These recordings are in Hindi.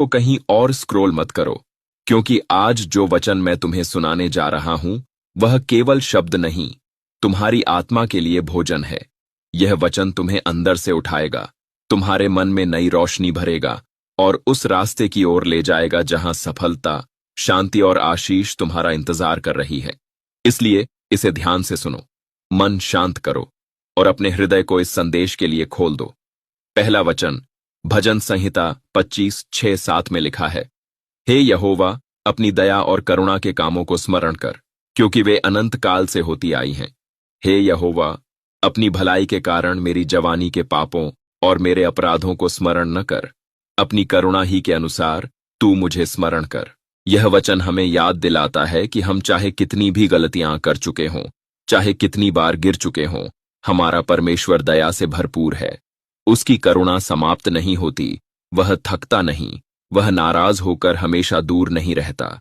को कहीं और स्क्रॉल मत करो, क्योंकि आज जो वचन मैं तुम्हें सुनाने जा रहा हूं वह केवल शब्द नहीं, तुम्हारी आत्मा के लिए भोजन है। यह वचन तुम्हें अंदर से उठाएगा, तुम्हारे मन में नई रोशनी भरेगा और उस रास्ते की ओर ले जाएगा जहां सफलता, शांति और आशीष तुम्हारा इंतजार कर रही है। इसलिए इसे ध्यान से सुनो, मन शांत करो और अपने हृदय को इस संदेश के लिए खोल दो। पहला वचन भजन संहिता 25:6-7 में लिखा है, हे यहोवा, अपनी दया और करुणा के कामों को स्मरण कर, क्योंकि वे अनंत काल से होती आई हैं। हे यहोवा, अपनी भलाई के कारण मेरी जवानी के पापों और मेरे अपराधों को स्मरण न कर, अपनी करुणा ही के अनुसार तू मुझे स्मरण कर। यह वचन हमें याद दिलाता है कि हम चाहे कितनी भी गलतियां कर चुके हों, चाहे कितनी बार गिर चुके हों, हमारा परमेश्वर दया से भरपूर है। उसकी करुणा समाप्त नहीं होती, वह थकता नहीं, वह नाराज होकर हमेशा दूर नहीं रहता।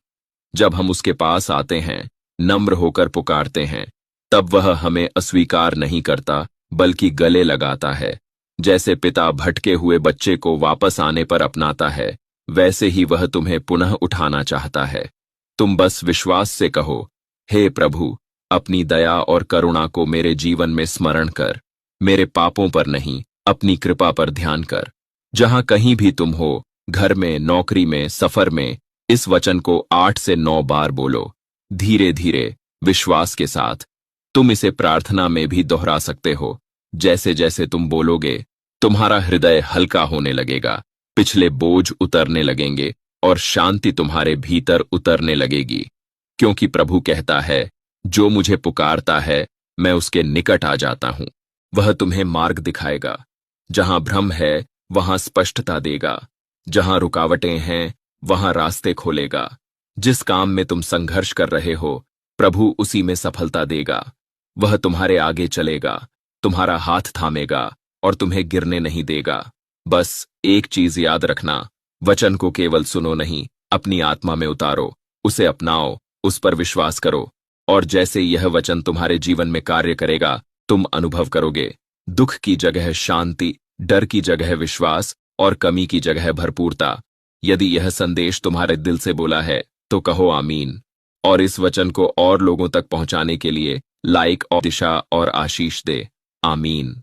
जब हम उसके पास आते हैं, नम्र होकर पुकारते हैं, तब वह हमें अस्वीकार नहीं करता बल्कि गले लगाता है। जैसे पिता भटके हुए बच्चे को वापस आने पर अपनाता है, वैसे ही वह तुम्हें पुनः उठाना चाहता है। तुम बस विश्वास से कहो, हे प्रभु, अपनी दया और करुणा को मेरे जीवन में स्मरण कर, मेरे पापों पर नहीं, अपनी कृपा पर ध्यान कर। जहां कहीं भी तुम हो, घर में, नौकरी में, सफर में, इस वचन को 8 से 9 बार बोलो, धीरे धीरे, विश्वास के साथ। तुम इसे प्रार्थना में भी दोहरा सकते हो। जैसे जैसे तुम बोलोगे, तुम्हारा हृदय हल्का होने लगेगा, पिछले बोझ उतरने लगेंगे और शांति तुम्हारे भीतर उतरने लगेगी। क्योंकि प्रभु कहता है, जो मुझे पुकारता है, मैं उसके निकट आ जाता हूं। वह तुम्हें मार्ग दिखाएगा। जहां भ्रम है, वहां स्पष्टता देगा। जहां रुकावटें हैं, वहां रास्ते खोलेगा। जिस काम में तुम संघर्ष कर रहे हो, प्रभु उसी में सफलता देगा। वह तुम्हारे आगे चलेगा, तुम्हारा हाथ थामेगा और तुम्हें गिरने नहीं देगा। बस एक चीज याद रखना, वचन को केवल सुनो नहीं, अपनी आत्मा में उतारो, उसे अपनाओ, उस पर विश्वास करो, और जैसे यह वचन तुम्हारे जीवन में कार्य करेगा, तुम अनुभव करोगे दुख की जगह शांति, डर की जगह विश्वास और कमी की जगह भरपूरता। यदि यह संदेश तुम्हारे दिल से बोला है तो कहो आमीन, और इस वचन को और लोगों तक पहुंचाने के लिए लाइक और दिशा और आशीष दे। आमीन।